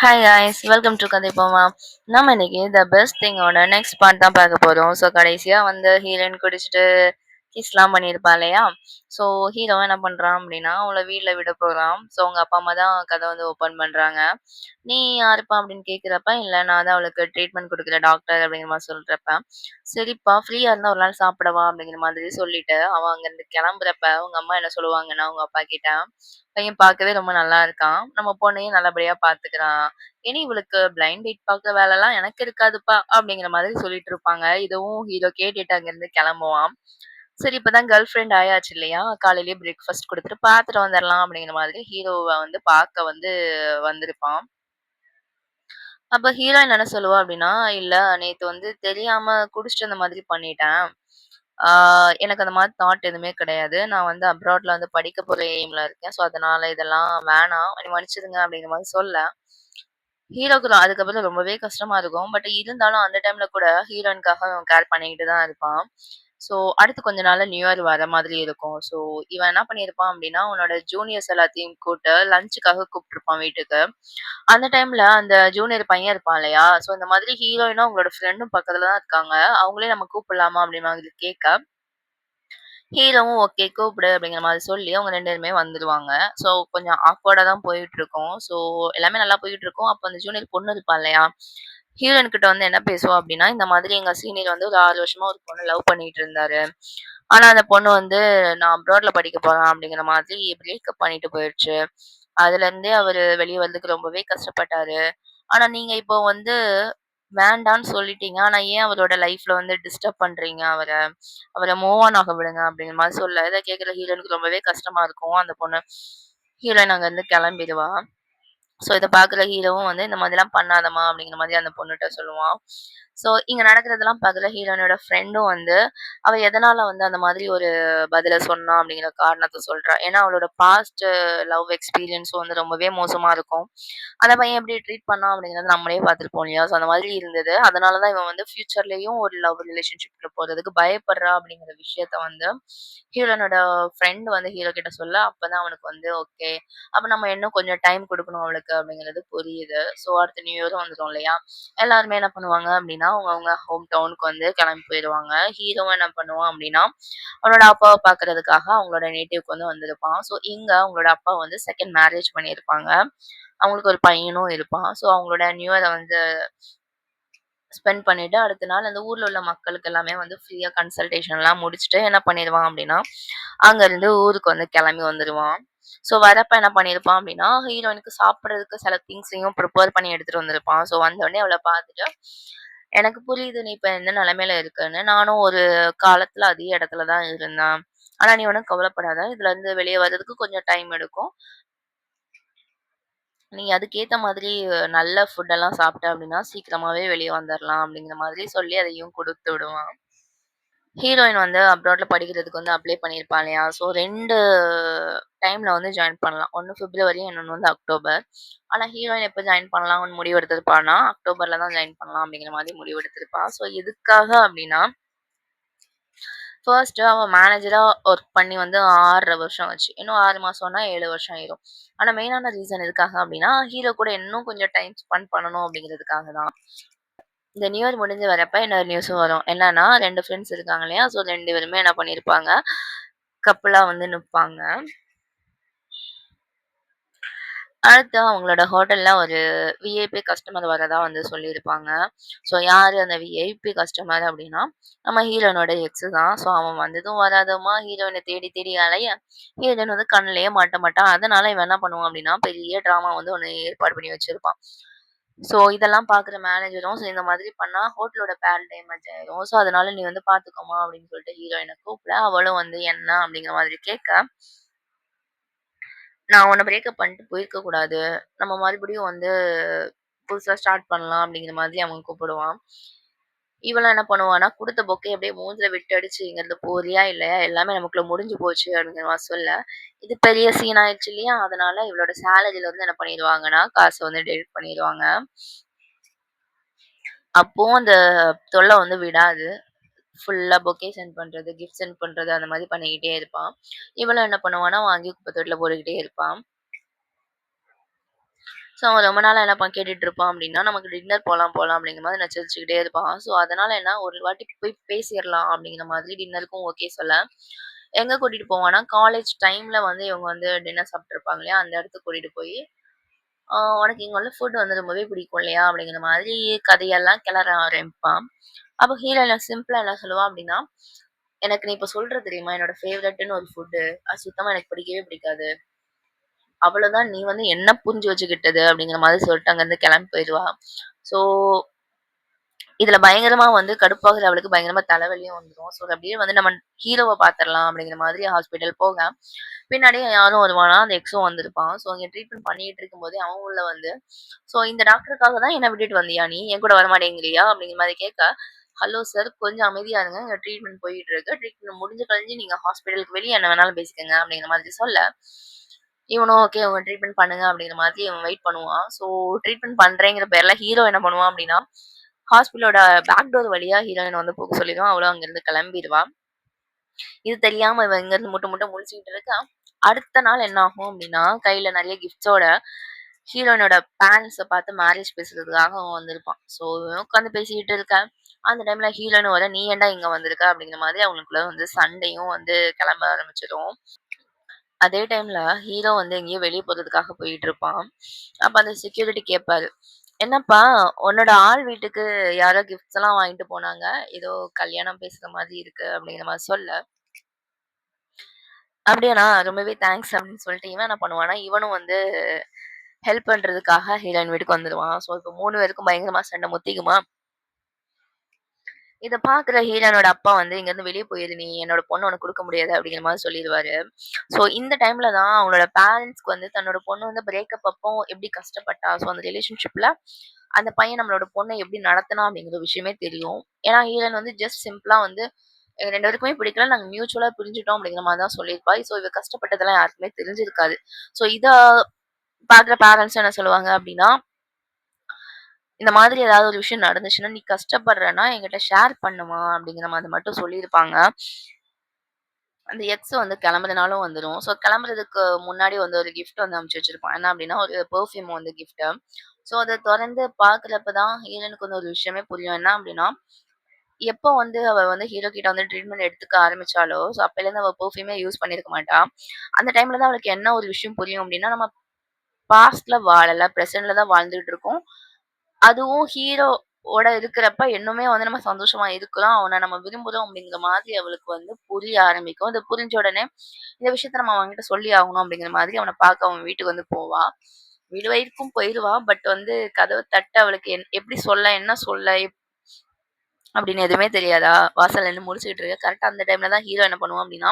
Hi guys welcome to கதை போமா. நம்ம இன்னைக்கு த பெஸ்ட் திங்கோட நெக்ஸ்ட் பார்ட் தான் பார்க்க போறோம். ஸோ கடைசியா வந்து ஹீரோயின் குடிச்சிட்டு கிஸ்லாம் பண்ணியிருப்பா இல்லையா? ஸோ ஹீரோ என்ன பண்றான் அப்படின்னா அவளை வீட்டில் விட போறான். ஸோ அவங்க அப்பா அம்மா தான் கதை வந்து ஓப்பன் பண்றாங்க. நீ யாருப்பா அப்படின்னு கேட்குறப்ப, இல்ல நான் தான் அவளுக்கு ட்ரீட்மெண்ட் குடுக்குற டாக்டர் அப்படிங்கிற மாரி சொல்றப்ப, சரிப்பா ஃப்ரீயா இருந்தா ஒரு நாள் சாப்பிடவா அப்படிங்கிற மாதிரி சொல்லிட்டு, அவ அங்கருந்து கிளம்புறப்ப, உங்க அம்மா என்ன சொல்லுவாங்கன்னா, உங்க அப்பா கிட்ட, பையன் பார்க்கவே ரொம்ப நல்லா இருக்கான். நம்ம பொண்ணையும் நல்லபடியா பார்த்துக்கிறான். இனி இவளுக்கு பிளைண்ட் டேட் பார்க்குற வேலைலாம் எனக்கு இருக்காதுப்பா அப்படிங்கிற மாதிரி சொல்லிட்டு இருப்பாங்க. இதுவும் ஹீரோ கேட்டுட்டு அங்கருந்து கிளம்புவான். சரி இப்பதான் கேர்ள் ஃப்ரெண்ட் ஆயாச்சு இல்லையா? காலையிலேயே பிரேக்ஃபாஸ்ட் குடுத்துட்டு பார்த்துட்டு வந்துரலாம் அப்படிங்கிற மாதிரி ஹீரோவ வந்து பார்க்க வந்து வந்திருப்பான். அப்ப ஹீரோயின் என்ன சொல்லுவா அப்டின்னா, "இல்ல நேத்து வந்து தெரியாம குடிச்சிட்டு அந்த மாதிரி பண்ணிட்டேன். ஆ எனக்கு அந்த மாரி தாட் எதுவுமே கிடையாது. நான் வந்து அப்ராட்ல வந்து படிக்க போற எய்ம்ல இருக்கேன். ஸோ அதனால இதெல்லாம் வேணாம். என்னை மன்னிச்சுடுங்க" அப்படிங்கிற மாரி சொல்ல, ஹீரோக்கு அதுக்கப்புறம் ரொம்பவே கஷ்டமா இருக்கும். பட் இருந்தாலும் அந்த டைம்ல கூட ஹீரோயினுக்காக அவன் கேர் பண்ணிக்கிட்டு தான் இருப்பான். ஸோ அடுத்து கொஞ்ச நாள்ல நியூ இயர் வர மாதிரி இருக்கும். ஸோ இவன் என்ன பண்ணியிருப்பான் அப்டின்னா, அவனோட ஜூனியர்ஸ் எல்லாத்தையும் கூப்ட்டு லஞ்சுக்காக கூப்ட்டுருப்பான் வீட்டுக்கு. அந்த டைம்ல அந்த ஜூனியர் பையன் இருப்பான் இல்லையா? ஸோ இந்த மாதிரி ஹீரோயினும் அவங்களோட ஃப்ரெண்டும் பக்கத்துல தான் இருக்காங்க. அவங்களே நம்ம கூப்பிடலாமா? அப்படிங்கிற மாதிரி கேட்க, ஹீரோவும் ஓகே கூப்பிடு அப்படிங்கிற மாரி சொல்லி அவங்க 2 பேருமே வந்துருவாங்க. ஸோ கொஞ்சம் ஆக்வர்டா தான் போயிட்டுருக்கும். ஸோ எல்லாமே நல்லா போயிட்டுருக்கும். அப்ப அந்த ஜூனியர் பொண்ணு இருப்பா இல்லையா? ஹீரோயின் கிட்ட வந்து என்ன பேசுவா அப்படின்னா, இந்த மாதிரி எங்க சீனியர் வந்து ஒரு 6 வருஷமா ஒரு பொண்ண லவ் பண்ணிட்டு இருந்தாரு. ஆனா அந்த பொண்ணு வந்து நான் அப்ராட்ல படிக்க போறேன் அப்படிங்கிற மாதிரி பிரேக்கப் பண்ணிட்டு போயிருச்சு. அதுலருந்தே அவரு வெளிய வரதுக்கு ரொம்பவே கஷ்டப்பட்டாரு. ஆனா நீங்க இப்போ வந்து வேண்டான்னு சொல்லிட்டீங்க. ஆனா ஏன் அவரோட லைஃப்ல வந்து டிஸ்டர்ப் பண்றீங்க அவர? அவர மூவ் ஆன் ஆக விடுங்க அப்படிங்கிற மாரி சொல்ல, இத கேட்கிற ஹீரோயினுக்கு ரொம்பவே கஷ்டமா இருக்கும். அந்த பொண்ணு ஹீரோயின் அங்கருந்து கிளம்பிடுவா. ஸோ இத பார்க்குற ஹீரோவும் வந்து இந்த மாதிரிலாம் பண்ணாதம்மா அப்படிங்கிற மாதிரி அந்த பொண்ணுட்ட சொல்லுவான். ஸோ இங்க நடக்கிறதெல்லாம் பார்க்குற ஹீரோயினோட ஃப்ரெண்டும் வந்து அவ எதனால வந்து அந்த மாதிரி ஒரு பதில சொன்னா அப்படிங்கிற காரணத்த சொல்றா. ஏன்னா அவளோட பாஸ்ட் லவ் எக்ஸ்பீரியன்ஸும் வந்து ரொம்பவே மோசமா இருக்கும். அந்த பையன் எப்படி ட்ரீட் பண்ணான் அப்படிங்கிறத நம்மளே பார்த்துருப்போம் இல்லையா? ஸோ அந்த மாதிரி இருந்தது. அதனால தான் இவன் வந்து ஃபியூச்சர்லயும் ஒரு லவ் ரிலேஷன்ஷிப்ல போறதுக்கு பயப்படுறா அப்படிங்கிற விஷயத்த வந்து ஹீரோயினோட ஃப்ரெண்ட் வந்து ஹீரோ கிட்ட சொல்ல, அப்பதான் அவனுக்கு வந்து ஓகே. அப்ப நம்ம இன்னும் கொஞ்சம் டைம் குடுக்கணும் அவளுக்கு அப்படிங்கிறது புரியுது. ஸோ அடுத்த நியூ இயரும் வந்துரும் இல்லையா? எல்லாருமே என்ன பண்ணுவாங்க அப்படின்னா, அவங்கவங்க ஹோம் டவுனுக்கு வந்து கிளம்பி போயிருவாங்க. ஹீரோவும் என்ன பண்ணுவான் அப்படின்னா, அவனோட அப்பாவ பார்க்கறதுக்காக அவங்களோட நேட்டிவ்க்கு வந்து வந்திருப்பான். ஸோ இங்க அவங்களோட அப்பா வந்து செகண்ட் மேரேஜ் பண்ணியிருப்பாங்க. அவங்களுக்கு ஒரு பையனும் இருப்பான். ஸோ அவங்களோட நியூ இயர வந்து ஸ்பெண்ட் பண்ணிட்டு, அடுத்த நாள் அந்த ஊர்ல உள்ள மக்களுக்கு எல்லாமே வந்து ஃப்ரீயா கன்சல்டேஷன்லாம் முடிச்சுட்டு என்ன பண்ணிருவான் அப்டின்னா, அங்கருந்து ஊருக்கு வந்து கெளம்பி வந்துருவான். ஸோ வரப்ப என்ன பண்ணியிருப்பான் அப்டின்னா, ஹீரோயினுக்கு சாப்பிடுறதுக்கு சில திங்ஸையும் ப்ரிப்பேர் பண்ணி எடுத்துட்டு வந்திருப்பான். ஸோ வந்தோனே அவள பாத்துட்டு, "எனக்கு புரியுது நீ இப்ப எந்த நெலைமையில இருக்கன்னு. நானும் ஒரு காலத்துல அதே இடத்துல தான் இருந்தேன். ஆனா நீ ஒண்ணும் கவலைப்படாத. இதுலருந்து வெளிய வரதுக்கு கொஞ்சம் டைம் எடுக்கும். நீ அதுக்கேத்த மாதிரி நல்ல ஃபுட்டெல்லாம் சாப்பிட்ட அப்டின்னா, சீக்கிரமாவே வெளிய வந்துரலாம்." அப்டிங்கிற மாதிரி சொல்லி அதையும் குடுத்து விடுவான். ஹீரோயின் வந்து அப்ராட்ல படிக்கிறதுக்கு வந்து அப்ளை பண்ணியிருப்பா இல்லையா? ஸோ 2 டைம்ல வந்து ஜாயின் பண்ணலாம். ஒண்ணு பிப்ரவரி, இன்னொன்னு வந்து அக்டோபர். ஆனா ஹீரோயின் எப்ப ஜாயின் பண்ணலாம்னு முடிவு எடுத்திருப்பான்னா, அக்டோபர்ல தான் ஜாயின் பண்ணலாம் அப்படிங்கிற மாதிரி முடிவு எடுத்திருப்பா. ஸோ எதுக்காக அப்படின்னா, ஃபர்ஸ்ட்டு அவ மேனேஜரா ஒர்க் பண்ணி வந்து 6 1/2 வருஷம் ஆச்சு. இன்னும் 6 மாசம்னா 7 வருஷம் ஆயிரும். ஆனா மெயினான ரீசன் எதுக்காக அப்படின்னா, ஹீரோ கூட இன்னும் கொஞ்சம் டைம் ஸ்பெண்ட் பண்ணணும் அப்படிங்கிறதுக்காக தான். இந்த நியூ இயர் முடிஞ்சு வரப்ப இன்னொரு நியூஸும் வரும். என்னன்னா 2 ஃப்ரெண்ட்ஸ் இருக்காங்க இல்லையா? ஸோ 2 பேருமே என்ன பண்ணியிருப்பாங்க, கப்புலா வந்து நிப்பாங்க. அடுத்து அவங்களோட ஹோட்டல்ல ஒரு விஐபி கஸ்டமர் வரதா வந்து சொல்லியிருப்பாங்க. ஸோ யாரு அந்த விஐபி கஸ்டமர் அப்டின்னா, நம்ம ஹீரோயினோட எக்ஸ் தான். ஸோ அவன் வந்ததும் வராததுமா ஹீரோயின தேடி தேடி அலைய, ஹீரோயின் வந்து கண்லயே மாட்ட மாட்டா. அதனால இவன் என்ன பண்ணுவான் அப்டின்னா, பெரிய ட்ராமா வந்து ஒண்ணு ஏற்பாடு பண்ணி வச்சிருப்பான். ஸோ இதெல்லாம் பார்க்குற மேனேஜரும், "ஸோ இந்த மாதிரி பண்ணா ஹோட்டலோட பேர் டேமேஜ் ஆயிரும். ஸோ அதனால நீ வந்து பார்த்துக்கோமா" அப்டின்னு சொல்லிட்டு ஹீரோயின கூப்பிட, அவளும் வந்து என்ன அப்டிங்கிற மாதிரி கேட்க, "நான் உன்ன பிரேக்கப் பண்ணிட்டு போயிருக்க கூடாது. நம்ம மறுபடியும் வந்து புதுசா ஸ்டார்ட் பண்ணலாம்" அப்படிங்கிற மாதிரி அவன் கூப்பிடுவான். இவளும் என்ன பண்ணுவான்னா, குடுத்த பொக்கைய அப்படியே மூஞ்சில விட்டு அடிச்சு, "இங்கருந்து போறியா? இல்லையா? எல்லாமே நமக்குள்ள முடிஞ்சு போச்சு" அப்படிங்கிற மாரி சொல்ல, இது பெரிய சீன் ஆயிடுச்சு இல்லையா? அதனால இவளோட சேலரில இருந்து என்ன பண்ணிருவாங்கன்னா, காச வந்து டெபிட் பண்ணிருவாங்க. அப்பவும் அந்த தொல்ல வந்து விடாது. ஃபுல்லா பொக்கே சென்ட் பண்றது, கிஃப்ட் சென்ட் பண்றது அந்த மாரி பண்ணிக்கிட்டே இருப்பான். இவளும் என்ன பண்ணுவான்னா, வாங்கி குப்பை தொட்டில போட்டுக்கிட்டே இருப்பா. ஸோ அவன் ரொம்ப நாளா என்ன கேட்டுட்டு இருப்பான் அப்டின்னா, நமக்கு டின்னர் போலாம் போலாம் அப்டிங்கிற மாதிரி நச்சரிச்சுக்கிட்டே இருப்பான். ஸோ அதனால என்ன ஒரு வாட்டி போய் பேசிறலாம் அப்டிங்கிற மாதிரி டின்னருக்கும் ஓகே சொல்ல, எங்க கூட்டிட்டு போவான்னா, காலேஜ் டைம்ல வந்து இவங்க வந்து டின்னர் சாப்ட்டுருப்பாங்க இல்லையா? அந்த இடத்துக்கு கூட்டிட்டு போயி, "உனக்கு இங்க உள்ள ஃபுட் வந்து ரொம்பவே பிடிக்கும் இல்லையா?" அப்படிங்கிற மாதிரி கதையெல்லாம் கிளற ஆரம்பிப்பான். அப்ப ஹீரோயின் சிம்பிளா என்ன சொல்லுவா அப்டின்னா, "எனக்கு நீ இப்ப சொல்ற தெரியுமா? என்னோட ஃபேவரைட்ன்னு ஒரு ஃபுட்டு. அது சுத்தமா எனக்கு பிடிக்கவே பிடிக்காது. அவ்வளோதான் நீ வந்து என்ன புரிஞ்சு வச்சுக்கிட்டது?" அப்படிங்கிற மாதிரி சொல்லிட்டு அங்கருந்து கிளம்பி போயிருவா. ஸோ இதுல பயங்கரமா வந்து கடுப்பாகுது அவளுக்கு பயங்கரமா தலைவலியும் வந்துரும். ஸோ அப்படியே வந்து நம்ம ஹீரோவ பாத்துரலாம் அப்படிங்கிற மாதிரி ஹாஸ்பிட்டல் போக, பின்னாடியே யாரும் வருவானா, அந்த எக்ஸும் வந்திருப்பான். ஸோ இங்க ட்ரீட்மெண்ட் பண்ணிட்டு இருக்கும்போதே அவன் உள்ள வந்து, "ஸோ இந்த டாக்டருக்காக தான் என்ன விட்டுட்டு வந்தியா நீ? என் கூட வரமாட்டேங்கிறியா?" அப்படிங்கிற மாரி கேட்க, "ஹலோ சார் கொஞ்சம் அமைதியா இருங்க. இங்க ட்ரீட்மெண்ட் போயிட்டு இருக்கு. ட்ரீட்மெண்ட் முடிஞ்சு கழிஞ்சு நீங்க ஹாஸ்பிட்டலுக்கு வெளிய என்ன வேணாலும் பேசிக்கங்க." அப்படிங்கிற மாதிரி சொல்ல, இவனும் ஓகே உங்க ட்ரீட்மெண்ட் பண்ணுங்க அப்படிங்கிற மாதிரி இவன் வெயிட் பண்ணுவான். ஸோ ட்ரீட்மெண்ட் பண்றேங்கிற பேர்ல ஹீரோ என்ன பண்ணுவான் அப்படின்னா, ஹாஸ்பிட்டலோட பேக் டோர் வழியா ஹீரோயின வந்து போக சொல்லிருவான். அவளும் அங்கிருந்து கிளம்பிருவா. இது தெரியாம இவ இங்கருந்து முட்ட முட்ட முழிச்சுக்கிட்டு இருக்கா. அடுத்த நாள் என்ன ஆகும் அப்டின்னா, கையில நெறைய கிஃப்ட்ஸோட ஹீரோயினோட பேரண்ட்ஸ பார்த்து மேரேஜ் பேசுறதுக்காக அவன் வந்திருப்பான். ஸோ இவன் உட்காந்து பேசிக்கிட்டு இருக்கா. அந்த டைம்ல ஹீரோயின் வர, "நீ ஏன்டா இங்க வந்திருக்க?" அப்படிங்கிற மாதிரி அவங்களுக்குள்ள வந்து சண்டையும் வந்து கிளம்ப ஆரம்பிச்சுரும். அதே டைம்ல ஹீரோ வந்து எங்கேயோ வெளிய போறதுக்காக போயிட்டுருப்பான். அப்ப அந்த செக்யூரிட்டி கேட்பாரு, "என்னப்பா உன்னோட ஆள் வீட்டுக்கு யாரோ கிஃப்ட்ஸ்லாம் வாங்கிட்டு போனாங்க. ஏதோ கல்யாணம் பேசுற மாதிரி இருக்கு." அப்படிங்கிற மாரி சொல்ல, "அப்படியாண்ணா ரொம்பவே தேங்க்ஸ்." அப்படின்னு சொல்லிட்டு இவன் என்ன பண்ணுவான்னா, இவனும் வந்து ஹெல்ப் பண்றதுக்காக ஹீரோயின் வீட்டுக்கு வந்துருவான். ஸோ இப்ப 3 பேருக்கும் பயங்கரமா சண்டை முத்திக்குமா, இத பார்க்குற ஹீரோனோட அப்பா வந்து, "இங்கருந்து வெளிய போயிரு நீ. என்னோட பொண்ண உனக்கு குடுக்க முடியாது." அப்படிங்கிற மாரி சொல்லிருவாரு. ஸோ இந்த டைம்ல தான் அவங்களோட பேரண்ட்ஸ்க்கு வந்து தன்னோட பொண்ணு வந்து பிரேக்கப் அப்போ எப்படி கஷ்டப்பட்டா, ஸோ அந்த ரிலேஷன்ஷிப்ல அந்த பையன் நம்மளோட பொண்ண எப்படி நடத்துனான் அப்படிங்கிற விஷயமே தெரியும். ஏன்னா ஹீரோயின் வந்து ஜஸ்ட் சிம்பிளா வந்து எங்க 2 பேருக்குமே பிடிக்கல. நாங்க மியூச்சுவலா பிரிஞ்சுட்டோம் அப்படிங்கிற மாரி தான் சொல்லியிருப்பா. ஸோ இவ கஷ்டப்பட்டதெல்லாம் யாருக்குமே தெரிஞ்சிருக்காது. ஸோ இத பார்க்குற பேரண்ட்ஸ் என்ன சொல்லுவாங்க அப்படின்னா, இந்த மாதிரி ஏதாவது ஒரு விஷயம் நடந்துச்சுன்னா, "நீ கஷ்டப்படுறன்னா என்கிட்ட ஷேர் பண்ணுமா" அப்படிங்கிற மாதிரி மட்டும் சொல்லியிருப்பாங்க. அந்த எக்ஸ் வந்து கிளம்புறனாலும் வந்துரும். ஸோ கிளம்புறதுக்கு முன்னாடி வந்து ஒரு கிஃப்ட் வந்து அனுப்பிச்சு வச்சிருப்பான். என்ன அப்டின்னா, ஒரு பெர்ஃப்யூம் வந்து கிஃப்ட். ஸோ அத தொறந்து பார்க்குறப்ப தான் ஹீரோயினுக்கு வந்து ஒரு விஷயமே புரியும். என்ன அப்டின்னா, எப்போ வந்து அவ வந்து ஹீரோ கிட்ட வந்து ட்ரீட்மெண்ட் எடுத்துக்க ஆரம்பிச்சாளோ, ஸோ அப்பலேருந்து அவ பெர்ஃப்யூமே யூஸ் பண்ணியிருக்க மாட்டா. அந்த டைம்ல தான் அவளுக்கு என்ன ஒரு விஷயம் புரியும் அப்டின்னா, நம்ம பாஸ்ட்ல வாழல, பிரசன்ட்ல தான் வாழ்ந்துட்டு இருக்கோம். அதுவும் ஹீரோவோட இருக்கிறப்ப இன்னுமே வந்து நம்ம சந்தோஷமா இருக்கிறோம். அவன நம்ம விரும்புறோம் அப்படிங்கிற மாதிரி அவளுக்கு வந்து புரிய ஆரம்பிக்கும். அது புரிஞ்ச உடனே, இந்த விஷயத்த நம்ம அவன்கிட்ட சொல்லி ஆகணும் அப்படிங்கிற மாதிரி அவன பார்க்க அவன் வீட்டுக்கு வந்து போவா. வீடு வரைக்கும் போயிருவா. பட் வந்து கதவ தட்ட அவளுக்கு எப்படி சொல்ல? என்ன சொல்ல? அப்படின்னு எதுவுமே தெரியாதா? வாசல்ல நின்னு முழிச்சுக்கிட்டு இருக்க. கரெக்ட்டா அந்த டைம்ல தான் ஹீரோ என்ன பண்ணுவான் அப்படின்னா,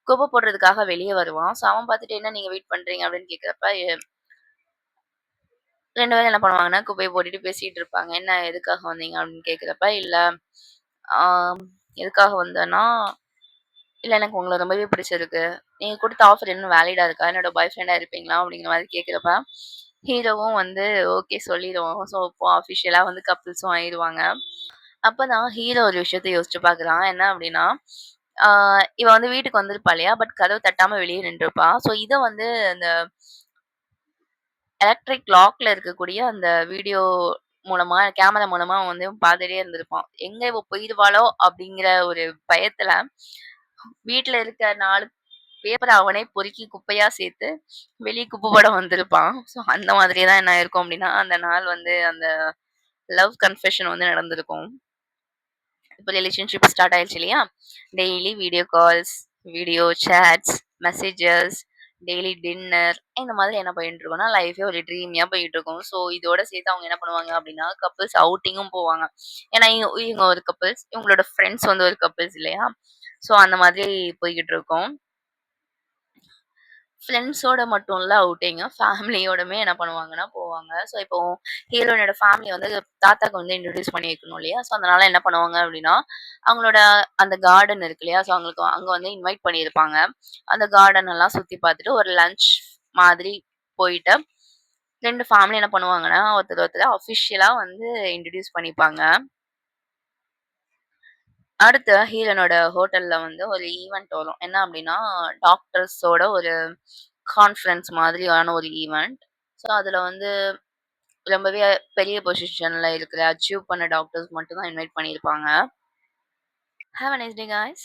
குப்பை போடுறதுக்காக வெளிய வருவான். ஸோ அவன் பார்த்துட்டு, "என்ன நீங்க வெயிட் பண்றீங்க?" அப்படின்னு கேட்கிறப்ப, 2 பேரும் என்ன பண்ணுவாங்கன்னா, குப்பைய போட்டுட்டு பேசிட்டு இருப்பாங்க. "என்ன எதுக்காக வந்தீங்க?" அப்படின்னு கேட்கிறப்ப, "இல்ல ஆ எதுக்காக வந்தேன்னா, இல்ல எனக்கு உங்கள ரொம்பவே பிடிச்சிருக்கு. நீங்க குடுத்த ஆஃபர் இன்னும் வேலிடா இருக்கா? என்னோட பாய் ஃப்ரெண்டா இருப்பீங்களா?" அப்படிங்கிற மாரி கேட்கிறப்ப, ஹீரோவும் வந்து ஓகே சொல்லிருவான். ஸோ இப்போ அஃபிஷியலா வந்து கப்பிள்ஸும் ஆயிருவாங்க. அப்பதான் ஹீரோ ஒரு விஷயத்த யோசிச்சு பார்க்குறான். என்ன அப்படின்னா, ஆ இவ வந்து வீட்டுக்கு வந்திருப்பா இல்லையா? பட் கதவு தட்டாம வெளிய நின்றுப்பா. ஸோ இத வந்து அந்த எலக்ட்ரிக் லாக்ல இருக்கக்கூடிய அந்த வீடியோ மூலமா, கேமரா மூலமா அவன் வந்து பார்த்துட்டே இருந்திருப்பான். எங்க இவ போயிருவாளோ! அப்படிங்கிற ஒரு பயத்துல, வீட்ல இருக்க 4 பேப்பர அவனே பொறுக்கி குப்பையா சேர்த்து, வெளிய குப்பை போட வந்திருப்பான். ஸோ அந்த மாதிரி தான் என்ன ஆயிருக்கும் அப்படின்னா, அந்த நாள் வந்து அந்த லவ் கன்ஃபெஷன் வந்து நடந்திருக்கும். இப்ப ரிலேஷன்ஷிப் ஸ்டார்ட் ஆயிருச்சு இல்லையா? Daily video calls, video chats, messages, daily dinner இந்த மாதிரி என்ன பண்ணிட்டு இருக்கோம்னா, லைஃபே ஒரு ட்ரீமியா போயிட்டு இருக்கும். ஸோ இதோட சேர்த்து அவங்க என்ன பண்ணுவாங்க அப்படின்னா, கப்பிள்ஸ் அவுட்டிங்கும் போவாங்க. ஏன்னா இவங்க ஒரு கப்பிள்ஸ், இவங்களோட ஃப்ரெண்ட்ஸ் வந்து ஒரு கப்பிள்ஸ் இல்லையா? ஸோ அந்த மாதிரி போய்க்கிட்டு இருக்கும். ஃப்ரெண்ட்ஸோட மட்டும் இல்ல அவுட்டிங்கு. ஃபேமிலியோடமே என்ன பண்ணுவாங்கன்னா போவாங்க. ஸோ இப்போ ஹீரோயினோட ஃபேமிலி வந்து தாத்தாக்கு வந்து இன்ட்ரோடியூஸ் பண்ணி வைக்கணும் இல்லையா? ஸோ அதனால என்ன பண்ணுவாங்க அப்டின்னா, அவங்களோட அந்த கார்டன் இருக்கு இல்லையா? ஸோ அவங்களுக்கு அங்க வந்து இன்வைட் பண்ணியிருப்பாங்க. அந்த கார்டன் எல்லாம் சுத்தி பார்த்துட்டு ஒரு லஞ்ச் மாதிரி போயிட்டு 2 ஃபேமிலி என்ன பண்ணுவாங்கன்னா, ஒருத்தர் ஒருத்தர் அஃபிஷியலா வந்து இன்ட்ரோடியூஸ் பண்ணிப்பாங்க. அடுத்து ஹீரோனோட ஹோட்டல்ல வந்து ஒரு ஈவென்ட் வரும். என்ன அப்டின்னா, டாக்டர்ஸோட ஒரு கான்ஃபரன்ஸ் மாதிரியான ஒரு ஈவென்ட். ஸோ அதுல வந்து ரொம்பவே பெரிய பொசிஷன்ல இருக்கிற அச்சீவ் பண்ண டாக்டர்ஸ் மட்டும் தான் இன்வைட் பண்ணியிருப்பாங்க. Have a nice day guys.